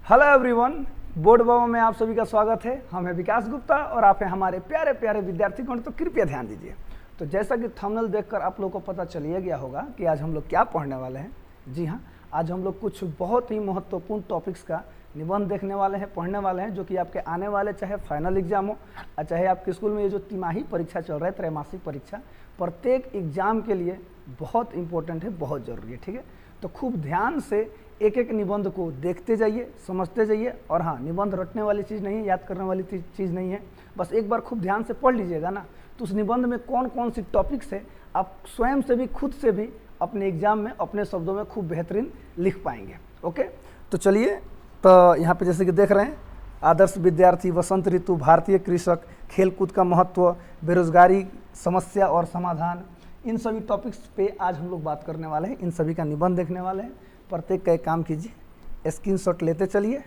Hello everyone, board बाबा में आप सभी का स्वागत है। हम हैं विकास गुप्ता और आप हैं हमारे प्यारे प्यारे विद्यार्थीगण। तो कृपया ध्यान दीजिए। तो जैसा कि थंबनेल देखकर आप लोगों को पता चलिए गया होगा कि आज हम लोग क्या पढ़ने वाले हैं। जी हाँ, आज हम लोग कुछ बहुत ही महत्वपूर्ण टॉपिक्स का निबंध देखने वाले हैं, पढ़ने वाले हैं, जो कि आपके आने वाले चाहे फाइनल एग्जाम हो, चाहे आपके स्कूल में ये जो तिमाही परीक्षा चल रहा है, त्रैमासिक परीक्षा, प्रत्येक एग्जाम के लिए बहुत इंपॉर्टेंट है, बहुत ज़रूरी है। ठीक है, तो खूब ध्यान से एक एक निबंध को देखते जाइए, समझते जाइए। और हाँ, निबंध रटने वाली चीज़ नहीं है, याद करने वाली चीज़ नहीं है। बस एक बार खूब ध्यान से पढ़ लीजिएगा ना, तो उस निबंध में कौन कौन सी टॉपिक्स है आप स्वयं से भी, खुद से भी अपने एग्जाम में अपने शब्दों में खूब बेहतरीन लिख पाएंगे। ओके, तो चलिए, तो यहाँ पे जैसे कि देख रहे हैं, आदर्श विद्यार्थी, वसंत ऋतु, भारतीय कृषक, खेलकूद का महत्व, बेरोजगारी समस्या और समाधान, इन सभी टॉपिक्स पे आज हम लोग बात करने वाले हैं। इन सभी का निबंध देखने वाले हैं। प्रत्येक का एक काम कीजिए, स्क्रीनशॉट लेते चलिए।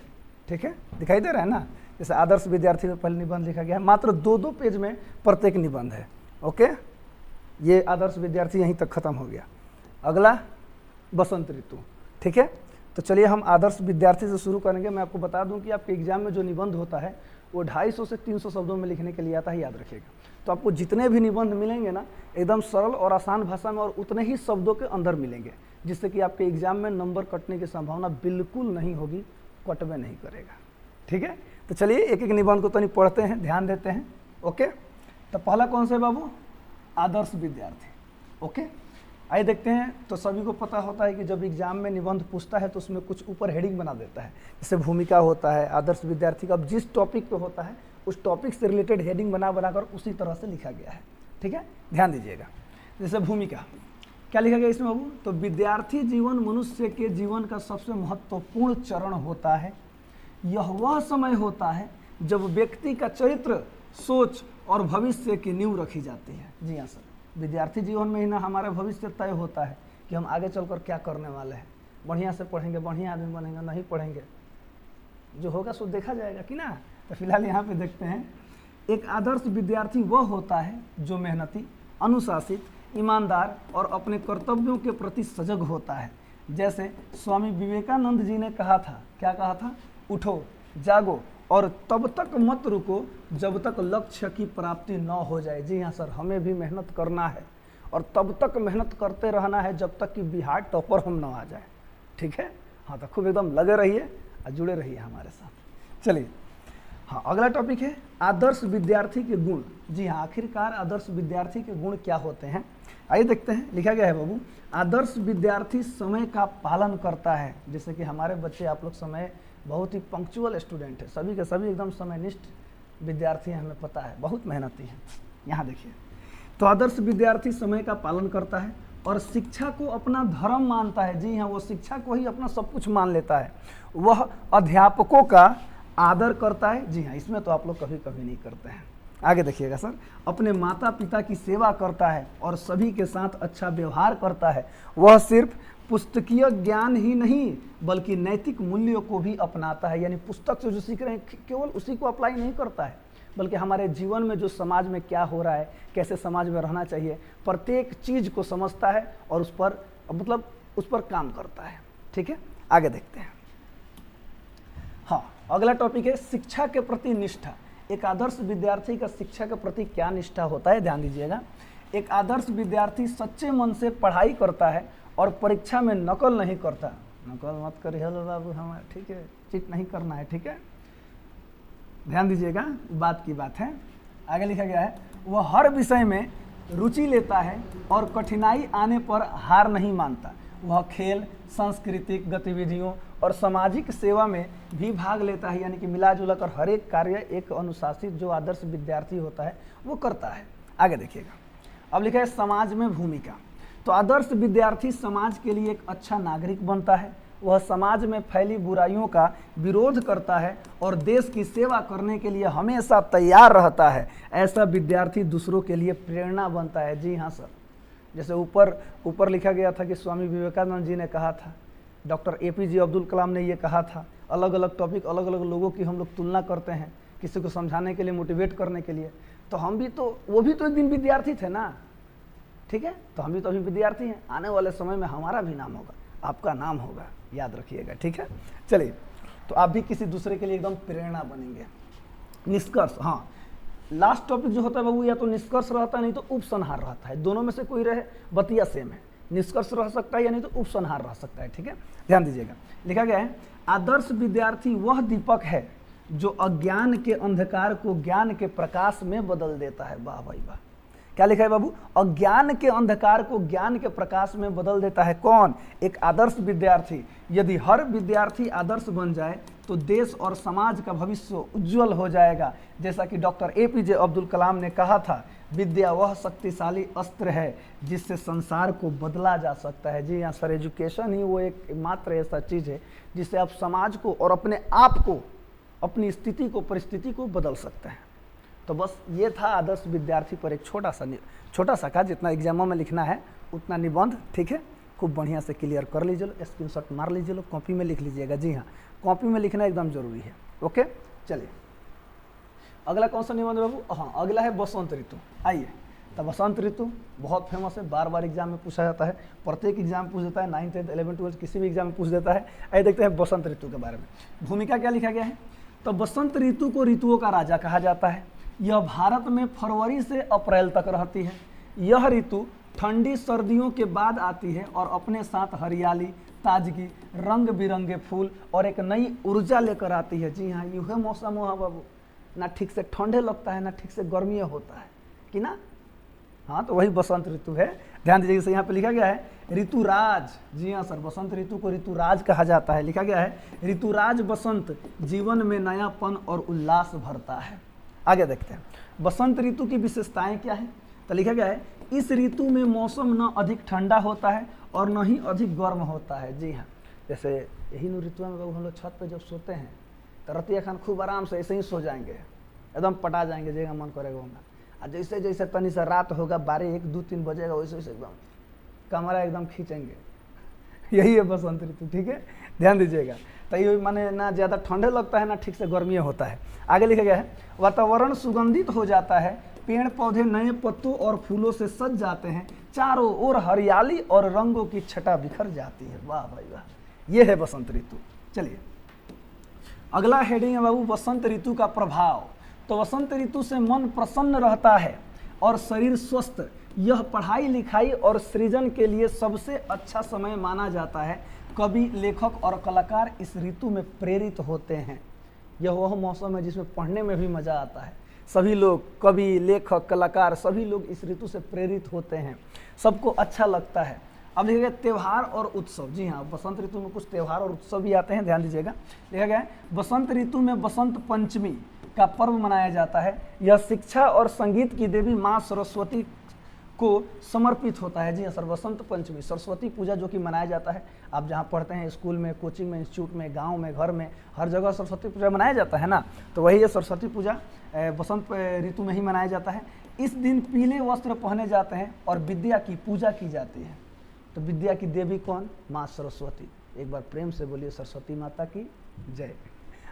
ठीक है, दिखाई दे रहा है ना। जैसे आदर्श विद्यार्थी में पहले निबंध लिखा गया है, मात्र 2-2 पेज में प्रत्येक निबंध है। ओके, ये आदर्श विद्यार्थी यहीं तक खत्म हो गया। अगला बसंत ऋतु। ठीक है, तो चलिए हम आदर्श विद्यार्थी से शुरू करेंगे। मैं आपको बता दूं कि आपके एग्जाम में जो निबंध होता है वो 250 से 300 शब्दों में लिखने के लिए आता है, याद रखिएगा। तो आपको जितने भी निबंध मिलेंगे ना, एकदम सरल और आसान भाषा में और उतने ही शब्दों के अंदर मिलेंगे, जिससे कि आपके एग्जाम में नंबर कटने की संभावना बिल्कुल नहीं होगी, कटवे नहीं करेगा। ठीक है, तो चलिए एक एक निबंध को तो नहीं पढ़ते हैं, ध्यान देते हैं। ओके, तो पहला कौन सा है बाबू? आदर्श विद्यार्थी। ओके, आइए देखते हैं। तो सभी को पता होता है कि जब एग्जाम में निबंध पूछता है तो उसमें कुछ ऊपर हेडिंग बना देता है, जैसे भूमिका होता है आदर्श विद्यार्थी का। अब जिस टॉपिक पे होता है उस टॉपिक से रिलेटेड हेडिंग बनाकर उसी तरह से लिखा गया है। ठीक है, ध्यान दीजिएगा। जैसे भूमिका, क्या लिखा गया इसमें बाबू? तो विद्यार्थी जीवन मनुष्य के जीवन का सबसे महत्वपूर्ण चरण होता है। यह वह समय होता है जब व्यक्ति का चरित्र, सोच और भविष्य की नींव रखी जाती है। जी हाँ सर, विद्यार्थी जीवन में ही ना हमारा भविष्य तय होता है कि हम आगे चलकर क्या करने वाले हैं। बढ़िया से पढ़ेंगे, बढ़िया आदमी बनेंगे, नहीं पढ़ेंगे जो होगा सो देखा जाएगा कि ना। तो फिलहाल यहाँ पे देखते हैं, एक आदर्श विद्यार्थी वह होता है जो मेहनती, अनुशासित, ईमानदार और अपने कर्तव्यों के प्रति सजग होता है। जैसे स्वामी विवेकानंद जी ने कहा था, क्या कहा था? उठो, जागो और तब तक मत रुको जब तक लक्ष्य की प्राप्ति न हो जाए। जी हाँ सर, हमें भी मेहनत करना है और तब तक मेहनत करते रहना है जब तक कि बिहार टॉपर हम न आ जाए। ठीक है, हाँ, तो खूब एकदम लगे रहिए और जुड़े रहिए हमारे साथ। चलिए, हाँ, अगला टॉपिक है आदर्श विद्यार्थी के गुण। जी हाँ, आखिरकार आदर्श विद्यार्थी के गुण क्या होते हैं, आइए देखते हैं। लिखा गया है बाबू, आदर्श विद्यार्थी समय का पालन करता है। जैसे कि हमारे बच्चे, आप लोग समय बहुत ही पंक्चुअल स्टूडेंट है, सभी के सभी एकदम समयनिष्ठ विद्यार्थी हैं, हमें पता है, बहुत मेहनती हैं। यहाँ देखिए, तो आदर्श विद्यार्थी समय का पालन करता है और शिक्षा को अपना धर्म मानता है। जी हाँ, वो शिक्षा को ही अपना सब कुछ मान लेता है। वह अध्यापकों का आदर करता है। जी हाँ, इसमें तो आप लोग कभी कभी नहीं करते हैं। आगे देखिएगा सर, अपने माता पिता की सेवा करता है और सभी के साथ अच्छा व्यवहार करता है। वह सिर्फ पुस्तकीय ज्ञान ही नहीं बल्कि नैतिक मूल्यों को भी अपनाता है। यानी पुस्तक से जो सीख रहे हैं केवल उसी को अप्लाई नहीं करता है, बल्कि हमारे जीवन में जो समाज में क्या हो रहा है, कैसे समाज में रहना चाहिए, प्रत्येक चीज़ को समझता है और उस पर काम करता है। ठीक है, आगे देखते हैं। हाँ, अगला टॉपिक है शिक्षा के प्रति निष्ठा। एक आदर्श विद्यार्थी का शिक्षा के प्रति क्या निष्ठा होता है, ध्यान दीजिएगा। एक आदर्श विद्यार्थी सच्चे मन से पढ़ाई करता है और परीक्षा में नकल नहीं करता। नकल मत करिए बाबू हमारे, ठीक है, चीट नहीं करना है। ठीक है, ध्यान दीजिएगा, बात की बात है। आगे लिखा गया है, वह हर विषय में रुचि लेता है और कठिनाई आने पर हार नहीं मानता। वह खेल, सांस्कृतिक गतिविधियों और सामाजिक सेवा में भी भाग लेता है। यानी कि मिला जुला कर हर एक कार्य एक अनुशासित जो आदर्श विद्यार्थी होता है वो करता है। आगे देखिएगा, अब लिखा है समाज में भूमिका। तो आदर्श विद्यार्थी समाज के लिए एक अच्छा नागरिक बनता है। वह समाज में फैली बुराइयों का विरोध करता है और देश की सेवा करने के लिए हमेशा तैयार रहता है। ऐसा विद्यार्थी दूसरों के लिए प्रेरणा बनता है। जी हाँ सर, जैसे ऊपर लिखा गया था कि स्वामी विवेकानंद जी ने कहा था, डॉक्टर APJ अब्दुल कलाम ने ये कहा था। अलग अलग टॉपिक, अलग अलग लोगों की हम लोग तुलना करते हैं, किसी को समझाने के लिए, मोटिवेट करने के लिए। तो हम भी तो, वो भी तो एक दिन विद्यार्थी थे ना। ठीक है, तो हम भी तो अभी विद्यार्थी हैं। आने वाले समय में हमारा भी नाम होगा, आपका नाम होगा, याद रखिएगा। ठीक है, चलिए तो आप भी किसी दूसरे के लिए एकदम प्रेरणा बनेंगे। निष्कर्ष, हाँ लास्ट टॉपिक जो होता है बाबू या तो निष्कर्ष रहता है नहीं तो उपसंहार रहता है, दोनों में से कोई रहे, बतिया सेम है, निष्कर्ष रह सकता है या नहीं तो उपसंहार रह सकता है, ठीक है, ध्यान दीजिएगा। लिखा गया है आदर्श विद्यार्थी वह दीपक है जो अज्ञान के अंधकार को ज्ञान के प्रकाश में बदल देता है। वाह भाई वाह, क्या लिखा है बाबू, अज्ञान के अंधकार को ज्ञान के प्रकाश में बदल देता है कौन, एक आदर्श विद्यार्थी। यदि हर विद्यार्थी आदर्श बन जाए तो देश और समाज का भविष्य उज्जवल हो जाएगा। जैसा कि डॉक्टर APJ अब्दुल कलाम ने कहा था, विद्या वह शक्तिशाली अस्त्र है जिससे संसार को बदला जा सकता है। जी हाँ सर, एजुकेशन ही वो एक मात्र ऐसा चीज़ है जिससे आप समाज को और अपने आप को, अपनी स्थिति को, परिस्थिति को बदल सकते हैं। तो बस ये था आदर्श विद्यार्थी पर एक छोटा सा का, जितना एग्जामों में लिखना है उतना निबंध, ठीक है, खूब बढ़िया से क्लियर कर लीजिए लो, स्क्रीनशॉट मार लीजिए लो, कॉपी में लिख लीजिएगा। जी हाँ, कॉपी में लिखना एकदम जरूरी है। ओके, चलिए अगला कौन सा निबंध बाबू, हाँ अगला है बसंत ऋतु। आइए, तो बसंत ऋतु बहुत फेमस है, बार बार एग्जाम में पूछा जाता है, प्रत्येक एग्जाम पूछ देता है, 9th 10th 11th 12th किसी भी एग्जाम में पूछ देता है। आइए देखते हैं बसंत ऋतु के बारे में, भूमिका क्या लिखा गया है। तो बसंत ऋतु को ऋतुओं का राजा कहा जाता है। यह भारत में फरवरी से अप्रैल तक रहती है। यह ऋतु ठंडी सर्दियों के बाद आती है और अपने साथ हरियाली, ताजगी, रंग बिरंगे फूल और एक नई ऊर्जा लेकर आती है। जी हाँ, यह मौसम हो बाबू, ना ठीक से ठंडे लगता है ना ठीक से गर्मी होता है कि ना, हाँ तो वही बसंत ऋतु है। ध्यान दीजिए, यहाँ पे लिखा गया है ऋतुराज। जी हाँ सर, बसंत ऋतु को ऋतुराज कहा जाता है। लिखा गया है ऋतुराज बसंत जीवन में नयापन और उल्लास भरता है। आगे देखते हैं बसंत ऋतु की विशेषताएं क्या है। तो लिखा गया है इस ऋतु में मौसम न अधिक ठंडा होता है और न ही अधिक गर्म होता है। जी हाँ, जैसे यही ऋतु में हम लोग छत पे जब सोते हैं तो रतिया खान खूब आराम से ऐसे ही सो जाएंगे, एकदम पटा जाएंगे, जगह मन करेगा होगा। और जैसे जैसे तनी सा रात होगा, 12, 1, 2, 3 बजेगा, वैसे वैसे एकदम कमरा एकदम खींचेंगे। यही है बसंत ऋतु, ठीक है, ध्यान दीजिएगा। तो ये माने ना ज़्यादा ठंडे लगता है ना ठीक से गर्मी होता है। आगे लिखा गया है वातावरण सुगंधित हो जाता है, पेड़ पौधे नए पत्तों और फूलों से सज जाते हैं, चारों ओर हरियाली और रंगों की छटा बिखर जाती है। वाह भाई वाह, ये है बसंत ऋतु। चलिए अगला हेडिंग है बाबू बसंत ऋतु का प्रभाव। तो बसंत ऋतु से मन प्रसन्न रहता है और शरीर स्वस्थ। यह पढ़ाई लिखाई और सृजन के लिए सबसे अच्छा समय माना जाता है। कवि, लेखक और कलाकार इस ऋतु में प्रेरित होते हैं। यह वह मौसम है जिसमें पढ़ने में भी मज़ा आता है। सभी लोग, कवि, लेखक, कलाकार, सभी लोग इस ऋतु से प्रेरित होते हैं, सबको अच्छा लगता है। अब लिखा गया त्यौहार और उत्सव। जी हाँ, बसंत ऋतु में कुछ त्यौहार और उत्सव भी आते हैं, ध्यान दीजिएगा। लिखा गया है बसंत ऋतु में बसंत पंचमी का पर्व मनाया जाता है। यह शिक्षा और संगीत की देवी माँ सरस्वती को समर्पित होता है। जी हाँ सर, बसंत पंचमी सरस्वती पूजा जो कि मनाया जाता है। आप जहाँ पढ़ते हैं, स्कूल में, कोचिंग में, इंस्टीट्यूट में, गांव में, घर में, हर जगह सरस्वती पूजा मनाया जाता है ना। तो वही है सरस्वती पूजा, बसंत ऋतु में ही मनाया जाता है। इस दिन पीले वस्त्र पहने जाते हैं और विद्या की पूजा की जाती है। तो विद्या की देवी कौन? माँ सरस्वती। एक बार प्रेम से बोलिए सरस्वती माता की जय।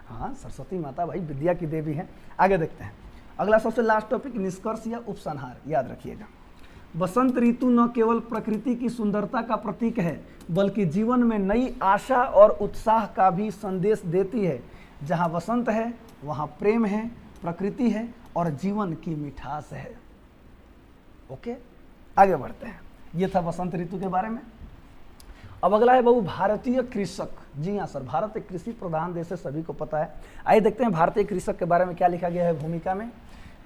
हाँ, सरस्वती माता भाई विद्या की देवी हैं। आगे देखते हैं अगला सबसे लास्ट टॉपिक, निष्कर्ष या उपसंहार। याद रखिएगा, बसंत ऋतु न केवल प्रकृति की सुंदरता का प्रतीक है बल्कि जीवन में नई आशा और उत्साह का भी संदेश देती है। जहाँ बसंत है वहाँ प्रेम है, प्रकृति है और जीवन की मिठास है। ओके, आगे बढ़ते हैं। ये था बसंत ऋतु के बारे में। अब अगला है बाबू भारतीय कृषक। जी हाँ सर, भारत एक कृषि प्रधान देश है, सभी को पता है। आइए देखते हैं भारतीय कृषक के बारे में क्या लिखा गया है भूमिका में।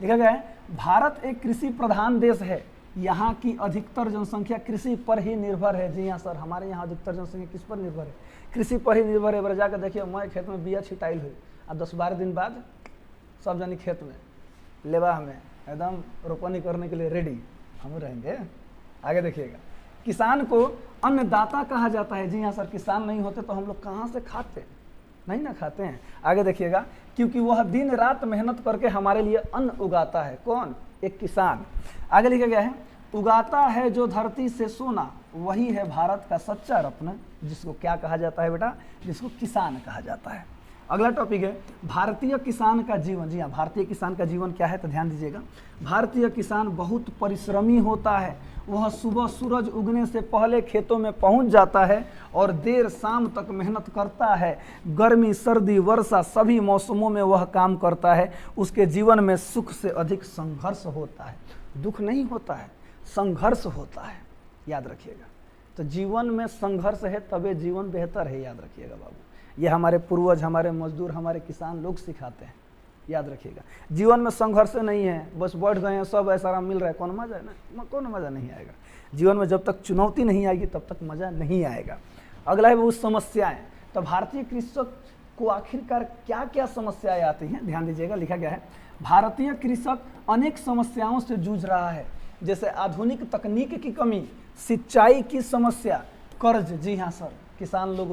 लिखा गया है भारत एक कृषि प्रधान देश है। यहाँ की अधिकतर जनसंख्या कृषि पर ही निर्भर है। जी हाँ सर, हमारे यहाँ अधिकतर जनसंख्या किस पर निर्भर है? कृषि पर ही निर्भर है। बड़ा जाकर देखिए, मैं खेत में बिया छिटाइल हुई और 10-12 दिन बाद सब जनी खेत में लेवा, हमें एकदम रोपनी करने के लिए रेडी हम रहेंगे। आगे देखिएगा, किसान को अन्नदाता कहा जाता है। जी हाँ सर, किसान नहीं होते तो हम लोग कहाँ से खाते? नहीं ना खाते हैं। आगे देखिएगा, क्योंकि वह दिन रात मेहनत करके हमारे लिए अन्न उगाता है। कौन? एक किसान। आगे लिखा गया है उगाता है जो धरती से सोना, वही है भारत का सच्चा रत्न। जिसको क्या कहा जाता है बेटा? जिसको किसान कहा जाता है। अगला टॉपिक है भारतीय किसान का जीवन। जी हाँ, भारतीय किसान का जीवन क्या है तो ध्यान दीजिएगा। भारतीय किसान बहुत परिश्रमी होता है। वह सुबह सूरज उगने से पहले खेतों में पहुंच जाता है और देर शाम तक मेहनत करता है। गर्मी, सर्दी, वर्षा सभी मौसमों में वह काम करता है। उसके जीवन में सुख से अधिक संघर्ष होता है। दुख नहीं होता है, संघर्ष होता है, याद रखिएगा। तो जीवन में संघर्ष है तबे जीवन बेहतर है, याद रखिएगा बाबू। ये हमारे पूर्वज, हमारे मजदूर, हमारे किसान लोग सिखाते हैं, याद रखिएगा। जीवन में संघर्ष नहीं है, बस बैठ गए हैं सब ऐसा आराम मिल रहा है, कौन मजा है ना, कौन मजा नहीं आएगा। जीवन में जब तक चुनौती नहीं आएगी तब तक मजा नहीं आएगा। अगला है वो समस्याएं। तो भारतीय कृषक को आखिरकार क्या क्या समस्याएं आती हैं, ध्यान दीजिएगा। लिखा गया है भारतीय कृषक अनेक समस्याओं से जूझ रहा है, जैसे आधुनिक तकनीक की कमी, सिंचाई की समस्या, कर्ज। जी हाँ सर, किसान लोग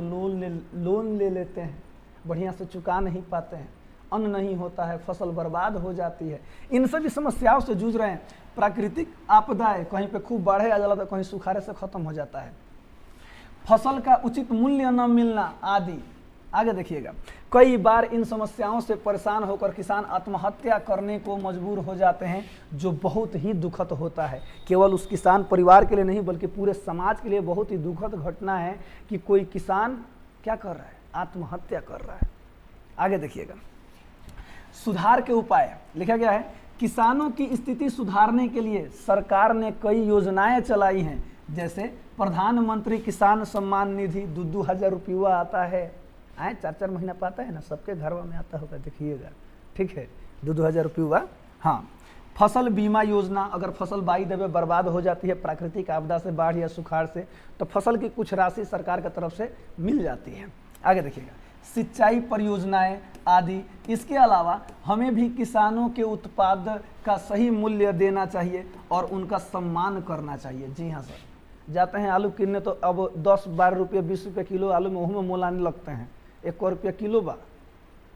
लोन ले लेते हैं, बढ़िया से चुका नहीं पाते हैं, अन्न नहीं होता है, फसल बर्बाद हो जाती है। इन सभी समस्याओं से जूझ रहे हैं। प्राकृतिक आपदाएं, कहीं पे खूब बाढ़ आ जाता है, कहीं सुखाड़े से खत्म हो जाता है। फसल का उचित मूल्य न मिलना आदि। आगे देखिएगा, कई बार इन समस्याओं से परेशान होकर किसान आत्महत्या करने को मजबूर हो जाते हैं, जो बहुत ही दुखद होता है। केवल उस किसान परिवार के लिए नहीं बल्कि पूरे समाज के लिए बहुत ही दुखद घटना है कि कोई किसान क्या कर रहा है, आत्महत्या कर रहा है। आगे देखिएगा, सुधार के उपाय। लिखा गया है किसानों की स्थिति सुधारने के लिए सरकार ने कई योजनाएं चलाई हैं, जैसे प्रधानमंत्री किसान सम्मान निधि, 2,000 रुपया आता है, 4-4 महीना पाता है ना, सबके घर में आता होगा, देखिएगा, ठीक है, 2,000 रुपया। हाँ, फसल बीमा योजना, अगर फसल बाई देवे बर्बाद हो जाती है प्राकृतिक आपदा से, बाढ़ या सुखाड़ से, तो फसल की कुछ राशि सरकार की तरफ से मिल जाती है। आगे देखिएगा, सिंचाई परियोजनाएं आदि। इसके अलावा हमें भी किसानों के उत्पाद का सही मूल्य देना चाहिए और उनका सम्मान करना चाहिए। जी हाँ सर, जाते हैं आलू किनने तो अब 10-12 रुपये 20 रुपये किलो आलू में मुँह में मोल आने लगते हैं, 1 रुपया किलो बा।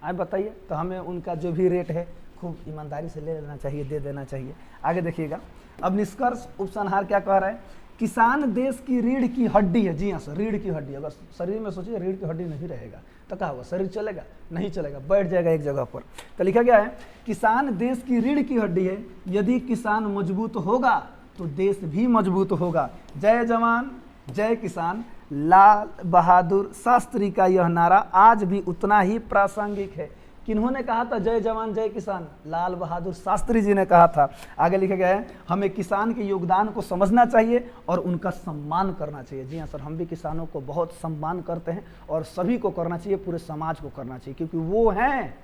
आप बताइए, तो हमें उनका जो भी रेट है खूब ईमानदारी से ले लेना चाहिए, दे देना चाहिए। आगे देखिएगा, अब निष्कर्ष उपसंहार क्या कह रहा है, किसान देश की रीढ़ की हड्डी है। जी हाँ सर, रीढ़ की हड्डी। अगर शरीर में सोचिए रीढ़ की हड्डी नहीं रहेगा तो क्या होगा, शरीर चलेगा नहीं, चलेगा, बैठ जाएगा एक जगह पर। तो लिखा गया है किसान देश की रीढ़ की हड्डी है, यदि किसान मजबूत होगा तो देश भी मजबूत होगा। जय जवान जय किसान, लाल बहादुर शास्त्री का यह नारा आज भी उतना ही प्रासंगिक है। किन्होंने कहा था जय जवान जय किसान? लाल बहादुर शास्त्री जी ने कहा था। आगे लिखा गया है हमें किसान के योगदान को समझना चाहिए और उनका सम्मान करना चाहिए। जी हाँ सर, हम भी किसानों को बहुत सम्मान करते हैं और सभी को करना चाहिए, पूरे समाज को करना चाहिए, क्योंकि वो हैं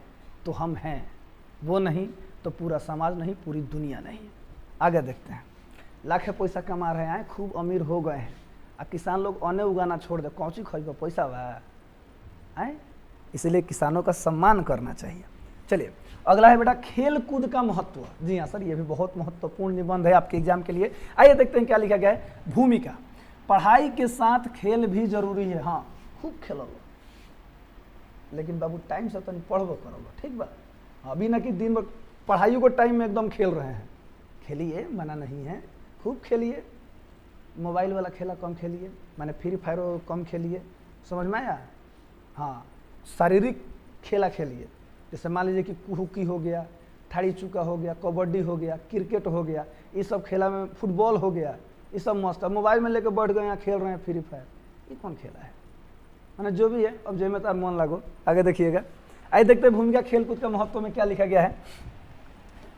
तो हम हैं, वो नहीं तो पूरा समाज नहीं, पूरी दुनिया नहीं। आगे देखते हैं, लाखे पैसा कमा रहे हैं, खूब अमीर हो गए हैं, और किसान लोग अन्न उगाना छोड़ दे, कौची खरीदो, पैसा बा, इसलिए किसानों का सम्मान करना चाहिए। चलिए अगला है बेटा खेल कूद का महत्व। जी हाँ सर, ये भी बहुत महत्वपूर्ण निबंध है आपके एग्जाम के लिए। आइए देखते हैं क्या लिखा गया है। भूमिका, पढ़ाई के साथ खेल भी जरूरी है। हाँ, खूब खेलो, लेकिन बाबू टाइम से तो नहीं पढ़बो करो, ठीक बा। अभी ना कि दिन भर पढ़ाई को टाइम में एकदम खेल रहे हैं, खेलिए, मना नहीं है, खूब खेलिए। मोबाइल वाला खेला कम खेलिए, माने फ्री फायर कम खेलिए, समझ में आया। हाँ, शारीरिक खेला खेलिए, जैसे मान लीजिए कि हॉकी हो गया, थाड़ी चुका हो गया, कबड्डी हो गया, क्रिकेट हो गया, ये सब खेला में, फुटबॉल हो गया, ये सब मस्त है। मोबाइल में लेकर बैठ गए यहाँ खेल रहे हैं फ्री फायर, ये कौन खेला है? मैंने जो भी है, अब जो में तार मन लागो। आगे देखिएगा, आइए देखते हैं भूमिका खेल कूद का महत्व में क्या लिखा गया है।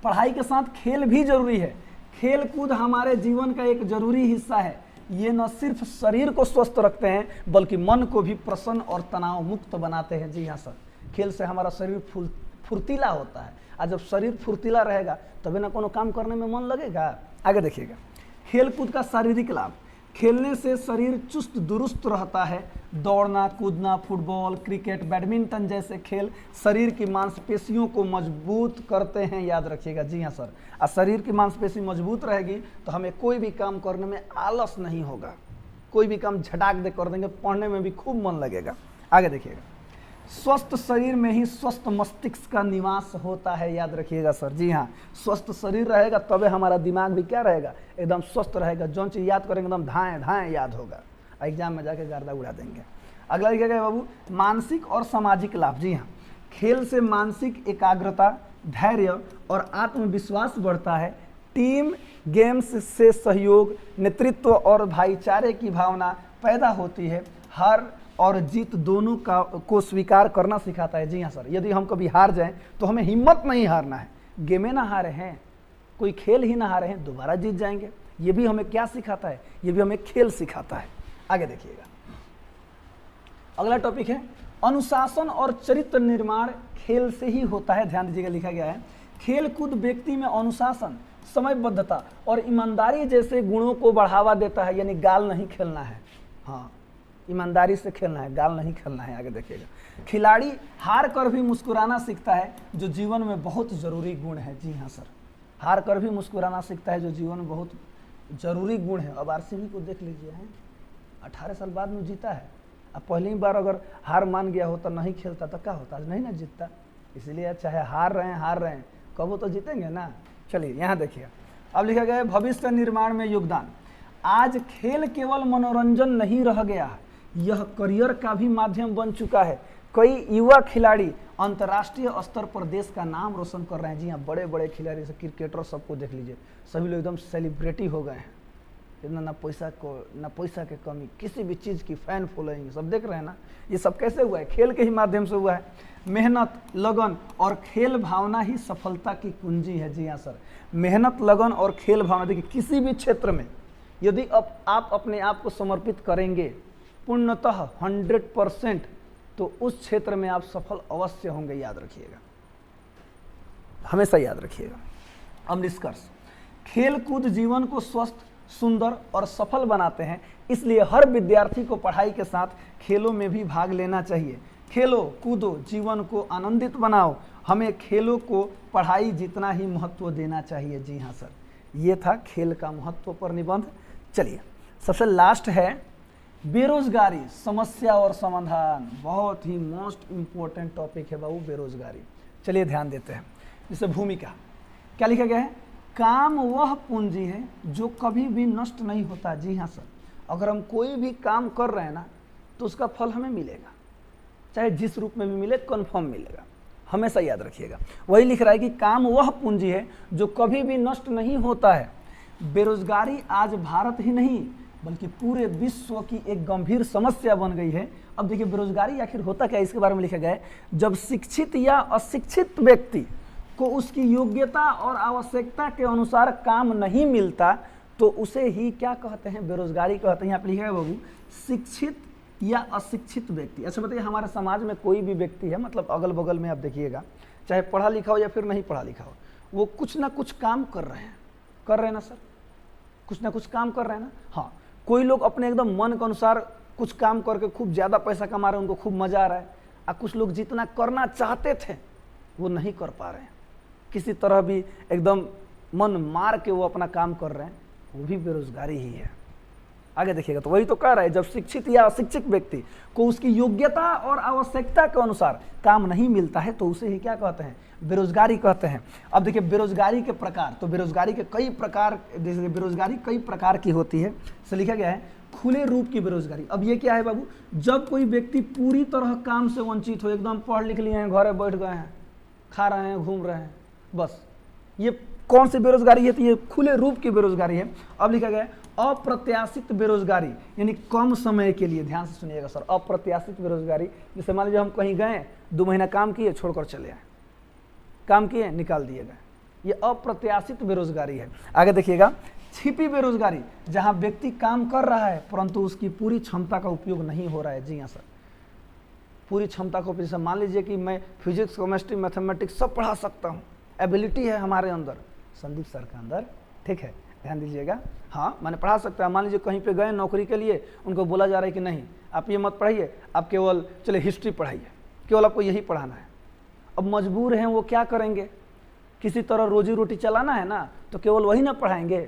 पढ़ाई के साथ खेल भी जरूरी है। खेल कूद हमारे जीवन का एक जरूरी हिस्सा है। ये न सिर्फ शरीर को स्वस्थ रखते हैं बल्कि मन को भी प्रसन्न और तनाव मुक्त बनाते हैं। जी हाँ सर, खेल से हमारा शरीर फुर्तीला होता है, और जब शरीर फुर्तीला रहेगा तभी ना कोनो काम करने में मन लगेगा। आगे देखिएगा, खेल कूद का शारीरिक लाभ, खेलने से शरीर चुस्त दुरुस्त रहता है। दौड़ना, कूदना, फुटबॉल, क्रिकेट, बैडमिंटन जैसे खेल शरीर की मांसपेशियों को मजबूत करते हैं, याद रखिएगा। जी हाँ सर, और शरीर की मांसपेशी मजबूत रहेगी तो हमें कोई भी काम करने में आलस नहीं होगा, कोई भी काम झटाक दे कर देंगे, पढ़ने में भी खूब मन लगेगा। आगे देखिएगा, स्वस्थ शरीर में ही स्वस्थ मस्तिष्क का निवास होता है, याद रखिएगा सर। जी हाँ, स्वस्थ शरीर रहेगा तबे हमारा दिमाग भी क्या रहेगा, एकदम स्वस्थ रहेगा। जो चीज़ याद करेंगे एकदम धाएँ धाएँ याद होगा, एग्जाम में जाके गर्दा उड़ा देंगे। अगला लिखा गया बाबू, मानसिक और सामाजिक लाभ। जी हाँ, खेल से मानसिक एकाग्रता, धैर्य और आत्मविश्वास बढ़ता है। टीम गेम्स से सहयोग, नेतृत्व और भाईचारे की भावना पैदा होती है। हार और जीत दोनों को स्वीकार करना सिखाता है। जी हाँ सर, यदि हम कभी हार जाएं तो हमें हिम्मत नहीं हारना है। गेमें ना हारे हैं, कोई खेल ही ना हारे हैं, दोबारा जीत जाएंगे। ये भी हमें क्या सिखाता है? ये भी हमें खेल सिखाता है। आगे देखिएगा, अगला टॉपिक है अनुशासन और चरित्र निर्माण खेल से ही होता है। ध्यान दीजिएगा, लिखा गया है खेल कूद व्यक्ति में अनुशासन, समयबद्धता और ईमानदारी जैसे गुणों को बढ़ावा देता है। यानी गाल नहीं खेलना है, हाँ ईमानदारी से खेलना है, गाल नहीं खेलना है। आगे देखिएगा, खिलाड़ी हार कर भी मुस्कुराना सीखता है, जो जीवन में बहुत जरूरी गुण है। जी हाँ सर, हार कर भी मुस्कुराना सीखता है, जो जीवन में बहुत जरूरी गुण है। अब आरसीबी को देख लीजिए, हैं 18 साल बाद में जीता है। अब पहली बार अगर हार मान गया होता, नहीं खेलता तो क्या होता? आज नहीं ना जीतता। इसलिए चाहे हार रहे हैं कब वो तो जीतेंगे ना। चलिए यहाँ देखिए, अब लिखा गया है भविष्य निर्माण में योगदान। आज खेल केवल मनोरंजन नहीं रह गया, यह करियर का भी माध्यम बन चुका है। कई युवा खिलाड़ी अंतर्राष्ट्रीय स्तर पर देश का नाम रोशन कर रहे हैं। जी हाँ, बड़े बड़े खिलाड़ी जैसे क्रिकेटर सबको देख लीजिए, सभी लोग एकदम सेलिब्रिटी हो गए हैं। इतना ना पैसा की कमी, किसी भी चीज़ की फैन फॉलोइंग, सब देख रहे हैं ना। ये सब कैसे हुआ है? खेल के ही माध्यम से हुआ है। मेहनत, लगन और खेल भावना ही सफलता की कुंजी है। जी हाँ सर, मेहनत, लगन और खेल भावना। देखिए, किसी भी क्षेत्र में यदि आप अपने आप को समर्पित करेंगे पूर्णतः 100%, तो उस क्षेत्र में आप सफल अवश्य होंगे। याद रखिएगा, हमेशा याद रखिएगा। अब निष्कर्ष, खेल कूद जीवन को स्वस्थ, सुंदर और सफल बनाते हैं। इसलिए हर विद्यार्थी को पढ़ाई के साथ खेलों में भी भाग लेना चाहिए। खेलो कूदो, जीवन को आनंदित बनाओ। हमें खेलों को पढ़ाई जितना ही महत्व देना चाहिए। जी हाँ सर, ये था खेल का महत्व पर निबंध। चलिए, सबसे लास्ट है बेरोजगारी, समस्या और समाधान। बहुत ही मोस्ट इम्पोर्टेंट टॉपिक है बाबू, बेरोजगारी। चलिए ध्यान देते हैं। जैसे भूमिका, क्या लिखा गया है? काम वह पूंजी है जो कभी भी नष्ट नहीं होता। जी हाँ सर, अगर हम कोई भी काम कर रहे हैं ना, तो उसका फल हमें मिलेगा, चाहे जिस रूप में भी मिले, कन्फर्म मिलेगा। हमेशा याद रखिएगा। वही लिख रहा है कि काम वह पूंजी है जो कभी भी नष्ट नहीं होता है। बेरोजगारी आज भारत ही नहीं बल्कि पूरे विश्व की एक गंभीर समस्या बन गई है। अब देखिए, बेरोजगारी आखिर होता क्या है, इसके बारे में लिखा गया है। जब शिक्षित या अशिक्षित व्यक्ति को उसकी योग्यता और आवश्यकता के अनुसार काम नहीं मिलता, तो उसे ही क्या कहते हैं? बेरोजगारी कहते हैं। यहाँ पे लिखा है बाबू, शिक्षित या अशिक्षित व्यक्ति। अच्छा बताइए, हमारे समाज में कोई भी व्यक्ति है, मतलब अगल बगल में आप देखिएगा, चाहे पढ़ा लिखा हो या फिर नहीं पढ़ा लिखा हो, वो कुछ ना कुछ काम कर रहे हैं ना सर? कुछ ना कुछ काम कर रहे हैं ना। हाँ, कोई लोग अपने एकदम मन के अनुसार कुछ काम करके खूब ज़्यादा पैसा कमा रहे हैं, उनको खूब मज़ा आ रहा है। और कुछ लोग जितना करना चाहते थे वो नहीं कर पा रहे हैं, किसी तरह भी एकदम मन मार के वो अपना काम कर रहे हैं, वो भी बेरोजगारी ही है। आगे देखिएगा, तो वही तो कह रहा है, जब शिक्षित या अशिक्षित व्यक्ति को उसकी योग्यता और आवश्यकता के अनुसार काम नहीं मिलता है, तो उसे ही क्या कहते हैं? बेरोजगारी कहते हैं। अब देखिए, बेरोजगारी के प्रकार, तो बेरोजगारी के कई प्रकार, जैसे बेरोजगारी कई प्रकार की होती है। से लिखा गया है खुले रूप की बेरोजगारी। अब ये क्या है बाबू? जब कोई व्यक्ति पूरी तरह काम से वंचित हो, एकदम पढ़ लिख लिए हैं, घरे बैठ गए हैं, खा रहे हैं, घूम रहे हैं, बस, ये कौन सी बेरोजगारी है? तो ये खुले रूप की बेरोजगारी है। अब लिखा गया है अप्रत्याशित बेरोजगारी, यानी कम समय के लिए। ध्यान से सुनिएगा सर, अप्रत्याशित बेरोजगारी, जैसे मान लीजिए हम कहीं गए, 2 महीना काम किए, छोड़कर चले आए, काम किए, निकाल दिए गए, ये अप्रत्याशित बेरोजगारी है। आगे देखिएगा, छिपी बेरोजगारी, जहां व्यक्ति काम कर रहा है परंतु उसकी पूरी क्षमता का उपयोग नहीं हो रहा है। जी हाँ सर, पूरी क्षमता को, जैसे मान लीजिए कि मैं फिजिक्स, केमिस्ट्री, मैथमेटिक्स सब पढ़ा सकता हूँ, एबिलिटी है हमारे अंदर, संदीप सर के अंदर, ठीक है, ध्यान दीजिएगा। हाँ, मैंने पढ़ा सकता है। मान लीजिए कहीं पे गए नौकरी के लिए, उनको बोला जा रहा है कि नहीं, आप ये मत पढ़ाइए, आप केवल चले हिस्ट्री पढ़ाइए, केवल आपको यही पढ़ाना है। अब मजबूर हैं वो, क्या करेंगे? किसी तरह रोजी रोटी चलाना है ना, तो केवल वही ना पढ़ाएंगे।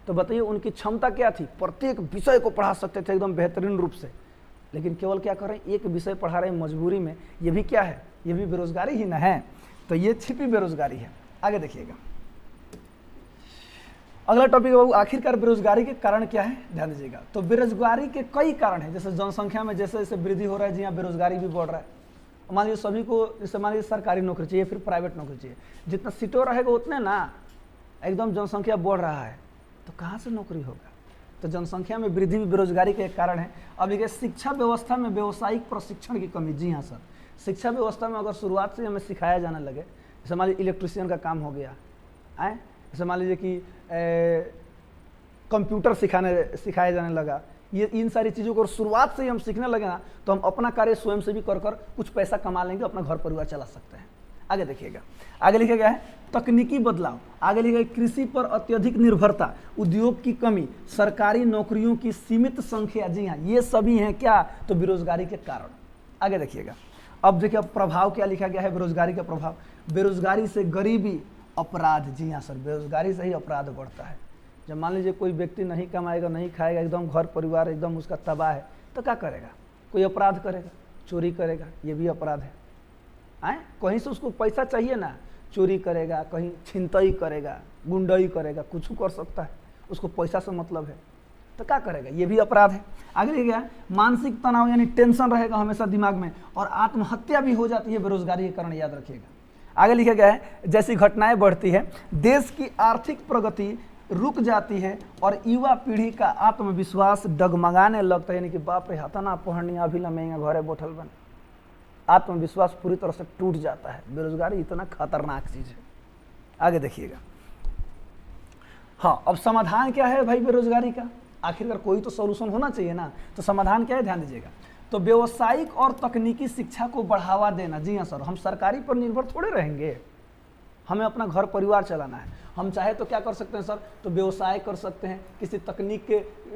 तो बताइए, उनकी क्षमता क्या थी? प्रत्येक विषय को पढ़ा सकते थे एकदम बेहतरीन रूप से, लेकिन केवल क्या कर रहे हैं? एक विषय पढ़ा रहे हैं मजबूरी में। ये भी क्या है? ये भी बेरोजगारी ही ना है। तो ये छिपी बेरोजगारी है। आगे देखिएगा, अगला टॉपिक है आखिरकार बेरोजगारी के कारण क्या है? ध्यान दीजिएगा। तो बेरोजगारी के कई कारण हैं, जैसे जनसंख्या में जैसे जैसे वृद्धि हो रहा है, जी हाँ, बेरोजगारी भी बढ़ रहा है। मान लीजिए सभी को, जैसे मान लीजिए सरकारी नौकरी चाहिए, फिर प्राइवेट नौकरी चाहिए, जितना सीटों रहेगा उतने ना एकदम जनसंख्या बढ़ रहा है, तो कहाँ से नौकरी होगा। तो जनसंख्या में वृद्धि भी बेरोजगारी का एक कारण है। अब देखिए शिक्षा व्यवस्था में व्यावसायिक प्रशिक्षण की कमी। जी हाँ सर, शिक्षा व्यवस्था में अगर शुरुआत से हमें सिखाया जाने लगे, जैसे मान लीजिए इलेक्ट्रिशियन का काम हो गया, जैसे मान लीजिए कि कंप्यूटर सिखाया जाने लगा, ये इन सारी चीज़ों को शुरुआत से ही हम सीखने लगे ना, तो हम अपना कार्य स्वयं से भी कर कुछ पैसा कमा लेंगे, अपना घर परिवार चला सकते हैं। आगे देखिएगा, आगे लिखा गया है तकनीकी बदलाव, आगे लिखा गया कृषि पर अत्यधिक निर्भरता, उद्योग की कमी, सरकारी नौकरियों की सीमित संख्या। जी हाँ, ये सभी हैं क्या, तो बेरोजगारी के कारण। आगे देखिएगा, अब देखिए प्रभाव क्या लिखा गया है बेरोजगारी का प्रभाव। बेरोजगारी से गरीबी, अपराध। जी हाँ सर, बेरोजगारी से ही अपराध बढ़ता है। जब मान लीजिए कोई व्यक्ति नहीं कमाएगा, नहीं खाएगा, एकदम घर परिवार एकदम उसका तबाह है, तो क्या करेगा, कोई अपराध करेगा, चोरी करेगा, ये भी अपराध है। कहीं से उसको पैसा चाहिए ना, चोरी करेगा, कहीं छिनतई करेगा, गुंडई करेगा, कुछ कर सकता है, उसको पैसा से मतलब है, तो क्या करेगा, ये भी अपराध है। आगे लिखा गया मानसिक तनाव, यानी टेंशन रहेगा हमेशा दिमाग में, और आत्महत्या भी हो जाती है बेरोजगारी के कारण, याद रखिएगा। आगे लिखा गया है जैसी घटनाएं बढ़ती है, देश की आर्थिक प्रगति रुक जाती है और युवा पीढ़ी का आत्मविश्वास डगमगाने लगता है, यानी कि बाप रे हतना पढ़निया अभी लमेंगे घरे बैठल बन, आत्मविश्वास पूरी तरह से टूट जाता है। बेरोजगारी इतना खतरनाक चीज है। आगे देखिएगा, हाँ अब समाधान क्या है भाई बेरोजगारी का, आखिरकार कोई तो सॉल्यूशन होना चाहिए ना, तो समाधान क्या है ध्यान दीजिएगा। तो व्यावसायिक और तकनीकी शिक्षा को बढ़ावा देना। जी हाँ सर, हम सरकारी पर निर्भर थोड़े रहेंगे, हमें अपना घर परिवार चलाना है। हम चाहे तो क्या कर सकते हैं सर, तो व्यवसाय कर सकते हैं,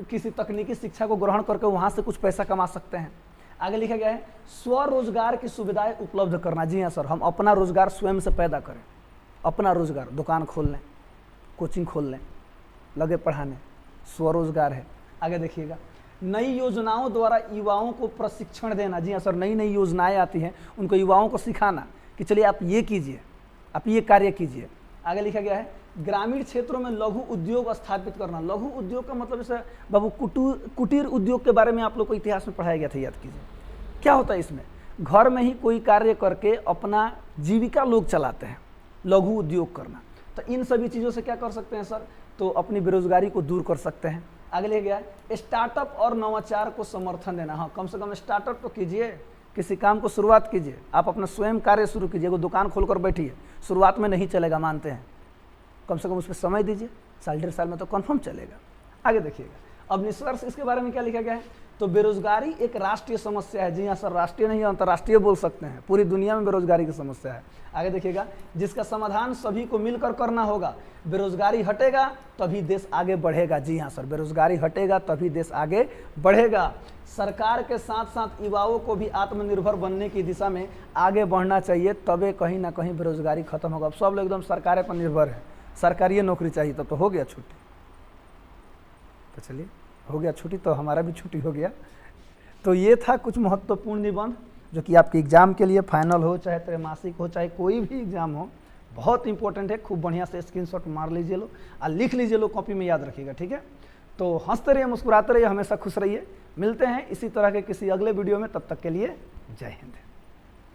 किसी तकनीकी शिक्षा को ग्रहण करके वहाँ से कुछ पैसा कमा सकते हैं। आगे लिखा गया है स्वरोजगार की सुविधाएं उपलब्ध करना। जी हाँ सर, हम अपना रोजगार स्वयं से पैदा करें, अपना रोजगार, दुकान खोल लें, कोचिंग खोल लें, लगे पढ़ाने, स्वरोजगार है। आगे देखिएगा नई योजनाओं द्वारा युवाओं को प्रशिक्षण देना। जी हाँ सर, नई नई योजनाएं आती हैं, उनको युवाओं को सिखाना कि चलिए आप ये कीजिए, आप ये कार्य कीजिए। आगे लिखा गया है ग्रामीण क्षेत्रों में लघु उद्योग स्थापित करना। लघु उद्योग का मतलब जैसे बाबू कुटीर उद्योग के बारे में आप लोग को इतिहास में पढ़ाया गया था, याद कीजिए। क्या होता है इसमें, घर में ही कोई कार्य करके अपना जीविका लोग चलाते हैं, लघु उद्योग करना। तो इन सभी चीज़ों से क्या कर सकते हैं सर, तो अपनी बेरोजगारी को दूर कर सकते हैं। आगे लिखा गया है स्टार्टअप और नवाचार को समर्थन देना। हाँ, कम से कम स्टार्टअप तो कीजिए, किसी काम को शुरुआत कीजिए, आप अपना स्वयं कार्य शुरू कीजिए, वो दुकान खोलकर बैठिए, शुरुआत में नहीं चलेगा मानते हैं, कम से कम उस पर समय दीजिए, साल डेढ़ साल में तो कन्फर्म चलेगा। आगे देखिएगा, अब निष्कर्ष इसके बारे में क्या लिखा गया है, तो बेरोजगारी एक राष्ट्रीय समस्या है। जी हाँ सर, राष्ट्रीय नहीं अंतर्राष्ट्रीय बोल सकते हैं, पूरी दुनिया में बेरोजगारी की समस्या है। आगे देखिएगा जिसका समाधान सभी को मिलकर करना होगा। बेरोजगारी हटेगा तभी देश आगे बढ़ेगा। जी हाँ सर, बेरोजगारी हटेगा तभी देश आगे बढ़ेगा। सरकार के साथ साथ युवाओं को भी आत्मनिर्भर बनने की दिशा में आगे बढ़ना चाहिए, तबे कहीं ना कहीं बेरोजगारी खत्म होगा। अब सब लोग एकदम सरकार पर निर्भर है, सरकारी नौकरी चाहिए, तब तो हो गया छुट्टी। तो चलिए हो गया छुट्टी, तो हमारा भी छुट्टी हो गया। तो ये था कुछ महत्वपूर्ण निबंध जो कि आपके एग्जाम के लिए, फाइनल हो चाहे त्रैमासिक हो चाहे कोई भी एग्जाम हो, बहुत इंपॉर्टेंट है। खूब बढ़िया से स्क्रीनशॉट मार लीजिए लो और लिख लीजिए लो, कॉपी में याद रखिएगा, ठीक है। तो हंसते रहिए, मुस्कुराते रहिए, हमेशा खुश रहिए। मिलते हैं इसी तरह के किसी अगले वीडियो में, तब तक के लिए जय हिंद।